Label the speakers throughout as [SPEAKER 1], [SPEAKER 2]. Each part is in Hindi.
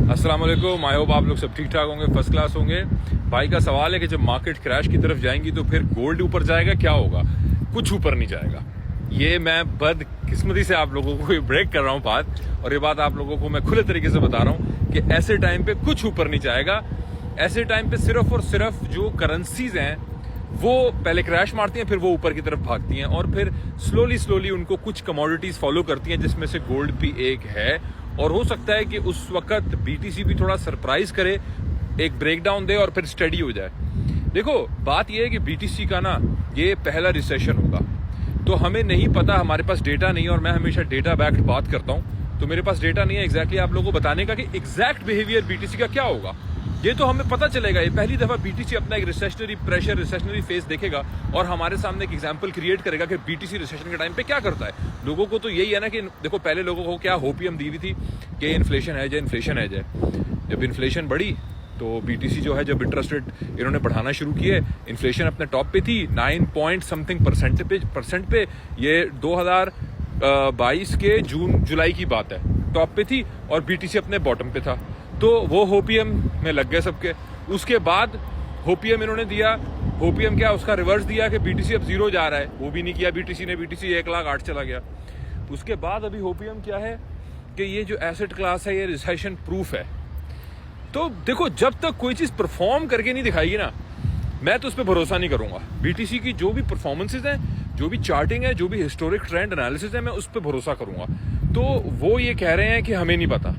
[SPEAKER 1] अस्सलाम वालेकुम। आई होप आप लोग सब ठीक ठाक होंगे, फर्स्ट क्लास होंगे। भाई का सवाल है कि जब मार्केट क्रैश की तरफ जाएंगी तो फिर गोल्ड ऊपर जाएगा, क्या होगा? कुछ ऊपर नहीं जाएगा। ये मैं बदकिस्मती से आप लोगों को ब्रेक कर रहा हूँ बात, और ये बात आप लोगों को मैं खुले तरीके से बता रहा हूँ कि ऐसे टाइम पे कुछ ऊपर नहीं जाएगा। ऐसे टाइम पे सिर्फ और सिर्फ जो करेंसीज हैं वो पहले क्रैश मारती हैं, फिर वो ऊपर की तरफ भागती हैं, और फिर स्लोली उनको कुछ कमोडिटीज फॉलो करती हैं, जिसमें से गोल्ड भी एक है। और हो सकता है कि उस वक्त बीटीसी भी थोड़ा सरप्राइज करे, एक ब्रेकडाउन दे और फिर स्टडी हो जाए। देखो, बात यह है कि बीटीसी का ना ये पहला रिसेशन होगा, तो हमें नहीं पता, हमारे पास डेटा नहीं है, और मैं हमेशा डेटा बैक्ड बात करता हूं, तो मेरे पास डेटा नहीं है एग्जैक्टली आप लोगों को बताने का कि एग्जैक्ट बिहेवियर बीटीसी का क्या होगा। ये तो हमें पता चलेगा, ये पहली दफा बीटीसी अपना एक रिसेशनरी प्रेशर, रिसेशनरी फेस देखेगा और हमारे सामने एक एग्जांपल क्रिएट करेगा कि बीटीसी रिसेशन के टाइम पे क्या करता है। लोगों को तो यही है ना कि देखो, पहले लोगों को क्या होपीएम दी हुई थी कि इन्फ्लेशन है जाए, इन्फ्लेशन है जाए। जब इन्फ्लेशन बढ़ी तो बीटीसी जो है, जब इंटरेस्ट रेट इन्होंने बढ़ाना शुरू किए, इन्फ्लेशन अपने टॉप पे थी 9 पॉइंट समथिंग परसेंट पे। ये 2022 के जून जुलाई की बात है, टॉप पे थी और बीटीसी अपने बॉटम पे था। तो वो होपीएम में लग गए सबके। उसके बाद होपीएम इन्होंने दिया, होपीएम क्या, उसका रिवर्स दिया कि बीटीसी अब जीरो जा रहा है, वो भी नहीं किया बीटीसी ने, बीटीसी 1,08,000 चला गया। उसके बाद अभी होपीएम क्या है कि ये जो एसेट क्लास है ये रिसेशन प्रूफ है। तो देखो, जब तक कोई चीज परफॉर्म करके नहीं दिखाएगी ना, मैं तो उस पर भरोसा नहीं करूंगा। बीटीसी की जो भी परफॉर्मेंसेज हैं, जो भी चार्टिंग है, जो भी हिस्टोरिक ट्रेंड एनालिसिस है, मैं उस पर भरोसा करूंगा। तो वो ये कह रहे हैं कि हमें नहीं पता,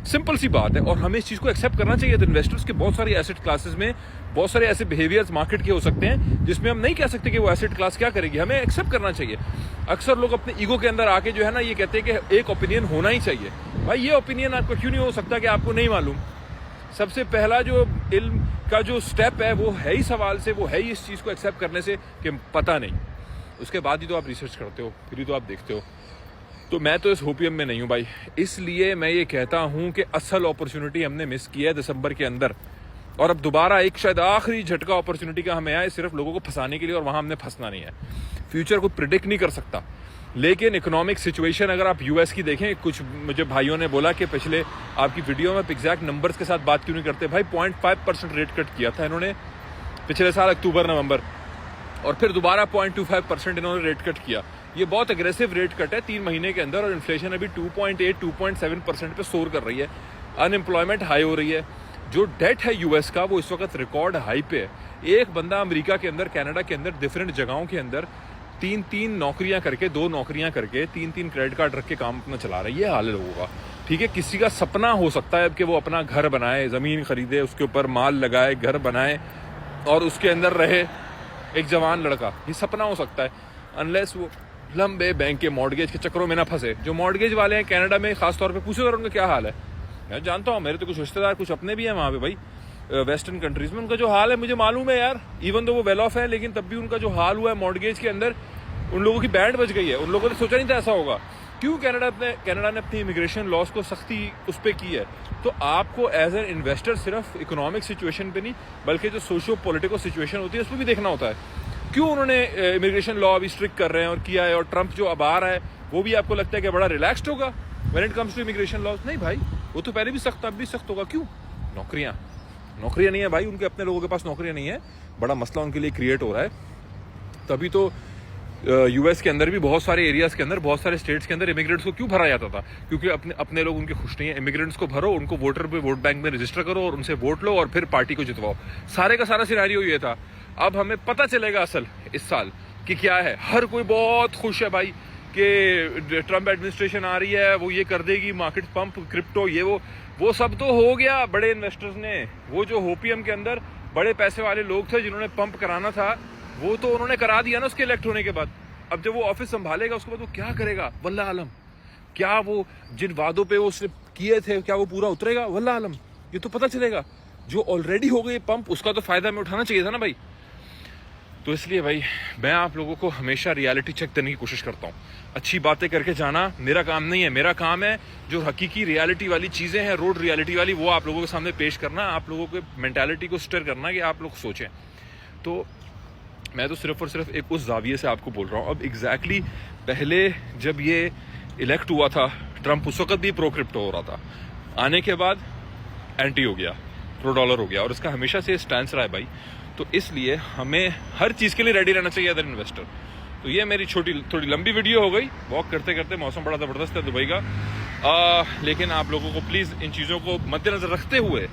[SPEAKER 1] सिंपल सी बात है, और हमें इस चीज को एक्सेप्ट करना चाहिए। तो इन्वेस्टर्स के बहुत सारी एसेट क्लासेस में बहुत सारे ऐसे बिहेवियर्स मार्केट के हो सकते हैं जिसमें हम नहीं कह सकते कि वो एसेट क्लास क्या करेगी, हमें एक्सेप्ट करना चाहिए। अक्सर लोग अपने ईगो के अंदर आके जो है ना, ये कहते हैं कि एक ओपिनियन होना ही चाहिए। भाई, ये ओपिनियन आपको क्यों नहीं हो सकता कि आपको नहीं मालूम? सबसे पहला जो इल्म का जो स्टेप है वो है ही सवाल से, वो है ही इस चीज को एक्सेप्ट करने से कि पता नहीं। उसके बाद ही तो आप रिसर्च करते हो, फिर ही तो आप देखते हो। तो मैं तो इस होपीएम में नहीं हूं भाई, इसलिए मैं ये कहता हूं कि असल अपॉर्चुनिटी हमने मिस की है दिसंबर के अंदर, और अब दोबारा एक शायद आखिरी झटका अपॉर्चुनिटी का हमें आए, सिर्फ लोगों को फंसाने के लिए, और वहां हमने फंसना नहीं है। फ्यूचर को प्रिडिक्ट नहीं कर सकता, लेकिन इकोनॉमिक सिचुएशन अगर आप यूएस की देखें, कुछ मुझे भाइयों ने बोला कि पिछले आपकी वीडियो में एग्जैक्ट नंबर्स के साथ बात क्यों नहीं करते। भाई, 0.5% रेट कट किया था इन्होंने पिछले साल अक्टूबर नवंबर, और फिर दोबारा 0.25% इन्होंने रेट कट किया। ये बहुत एग्रेसिव रेट कट है 3 महीने के अंदर, और इन्फ्लेशन अभी 2.8-2.7% पे सोर कर रही है। अनएम्प्लॉयमेंट हाई हो रही है। जो डेट है यूएस का वो इस वक्त रिकॉर्ड हाई पे है। एक बंदा अमेरिका के अंदर, कनाडा के अंदर, डिफरेंट जगहों के अंदर 3-3 नौकरियां करके, 2 नौकरियां करके, 3-3 क्रेडिट कार्ड रख के काम अपना चला रहा है। ये हाल है लोगों का। ठीक है, किसी का सपना हो सकता है कि वो अपना घर बनाए, जमीन खरीदे, उसके ऊपर माल लगाए, घर बनाए और उसके अंदर रहे एक जवान लड़का। ये सपना हो सकता है, अनलेस वो लंबे बैंक के मॉर्गेज के चक्करों में ना फंसे। जो मॉर्गेज वाले हैं कनाडा में खासतौर पे, पूछो उनका क्या हाल है। मैं जानता हूँ, मेरे तो कुछ रिश्तेदार, कुछ अपने भी हैं वहाँ पे भाई, वेस्टर्न कंट्रीज में। उनका जो हाल है मुझे मालूम है यार, इवन तो वो वेल ऑफ है, लेकिन तब भी उनका जो हाल हुआ है मॉर्गेज के अंदर, उन लोगों की बैंड बज गई है। उन लोगों ने सोचा नहीं था ऐसा होगा। क्यों? कनाडा ने अपनी इमिग्रेशन लॉस को सख्ती उस पर की है। तो आपको एज एन इन्वेस्टर सिर्फ इकोनॉमिक सिचुएशन पे नहीं, बल्कि जो सोशो पॉलिटिकल सिचुएशन होती है उस पर भी देखना होता है। क्यों उन्होंने इमिग्रेशन लॉ अभी स्ट्रिक्ट कर रहे हैं और किया है, और ट्रंप जो अब आ रहा है वो भी आपको लगता है कि बड़ा रिलैक्स्ड होगा when it comes to immigration laws? नहीं भाई, वो तो पहले भी सख्त, अब भी सख्त होगा। क्यों? नौकरियां नहीं है भाई, उनके अपने लोगों के पास नौकरियां नहीं है, बड़ा मसला उनके लिए क्रिएट हो रहा है। तभी तो यूएस के अंदर भी बहुत सारे एरियाज के अंदर, बहुत सारे स्टेट्स के अंदर इमिग्रेंट्स को क्यों भरा जाता था? क्योंकि अपने लोग उनके खुश नहीं है। इमिग्रेंट्स को भरो, उनको वोट बैंक में रजिस्टर करो और उनसे वोट लो और फिर पार्टी को जितवाओ। सारे का सारा सिनेरियो ये था। अब हमें पता चलेगा असल इस साल कि क्या है। हर कोई बहुत खुश है भाई कि ट्रंप एडमिनिस्ट्रेशन आ रही है, वो ये कर देगी, मार्केट पंप, क्रिप्टो, ये वो सब तो हो गया। बड़े इन्वेस्टर्स ने, वो जो होपीएम के अंदर बड़े पैसे वाले लोग थे जिन्होंने पंप कराना था, वो तो उन्होंने करा दिया ना उसके इलेक्ट होने के बाद। अब जब वो ऑफिस संभालेगा उसके बाद वो क्या करेगा, वल्लाह आलम। क्या वो जिन वादों पे वो उसने किए थे, क्या वो पूरा उतरेगा? वल्लाह आलम। ये तो पता चलेगा। जो ऑलरेडी हो गई पंप, उसका तो फायदा हमें उठाना चाहिए था ना भाई। तो इसलिए भाई, मैं आप लोगों को हमेशा रियलिटी चेक देने की कोशिश करता हूँ। अच्छी बातें करके जाना मेरा काम नहीं है। मेरा काम है जो हकीकी रियलिटी वाली चीज़ें हैं, रोड रियलिटी वाली, वो आप लोगों के सामने पेश करना, आप लोगों के मेंटालिटी को स्टर करना कि आप लोग सोचें। तो मैं तो सिर्फ और सिर्फ एक उस जाविये से आपको बोल रहा हूँ। अब एग्जैक्टली पहले जब ये इलेक्ट हुआ था ट्रंप, उस वक्त भी प्रो क्रिप्टो हो रहा था। आने के बाद एंटी हो गया, प्रो डॉलर हो गया, और इसका हमेशा से स्टैंस रहा है भाई। तो इसलिए हमें हर चीज़ के लिए रेडी रहना चाहिए अदर इन्वेस्टर। तो ये मेरी थोड़ी लंबी वीडियो हो गई, वॉक करते करते। मौसम बड़ा ज़बरदस्त है दुबई का, लेकिन आप लोगों को प्लीज़ इन चीज़ों को मद्देनजर रखते हुए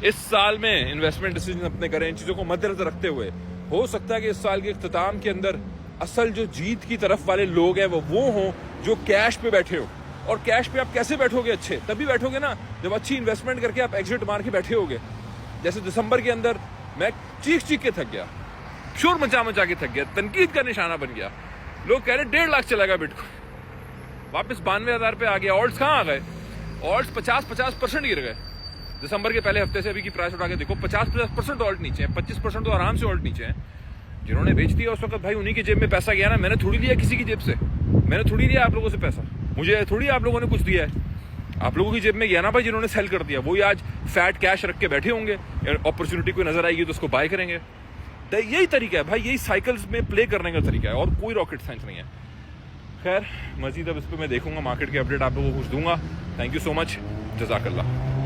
[SPEAKER 1] इस साल में इन्वेस्टमेंट डिसीजन अपने करें। इन चीज़ों को मद्देनजर रखते हुए हो सकता है कि इस साल के इख्तिताम के अंदर असल जो जीत की तरफ वाले लोग हैं वो हों जो कैश पे बैठे हो। और कैश पे आप कैसे बैठोगे? अच्छे तभी बैठोगे ना जब अच्छी इन्वेस्टमेंट करके आप एग्जिट मार के बैठे होगे। जैसे दिसंबर के अंदर मैं चीख के थक गया, शोर मचा के थक गया, तनकीद का निशाना बन गया। लोग कह रहे 1.5 लाख चला गया बिटकॉइन, वापस 92,000 पे आ गया। ऑल्ट्स कहाँ आ गए? ऑल्ट्स 50% गिर गए दिसंबर के पहले हफ्ते से। अभी की प्राइस उठा के देखो, 50% ऑल्ट नीचे है, 25% तो आराम से ऑल्ट नीचे है। जिन्होंने बेच दिया उस वक्त भाई उन्हीं की जेब में पैसा गया ना। मैंने थोड़ी लिया किसी की जेब से, मैंने थोड़ी लिया आप लोगों से पैसा, मुझे थोड़ी आप लोगों ने कुछ दिया है। आप लोगों की जेब में गया ना भाई, जिन्होंने सेल कर दिया वही आज फैट कैश रख के बैठे होंगे। अपॉर्चुनिटी कोई नजर आएगी तो उसको बाय करेंगे। तो यही तरीका है भाई, यही साइकिल्स में प्ले करने का तरीका है, और कोई रॉकेट साइंस नहीं है। खैर मजीद अब इस पर मैं देखूंगा, मार्केट के अपडेट आप लोगों को कुछ दूंगा। थैंक यू सो मच, जज़ाकल्लाह।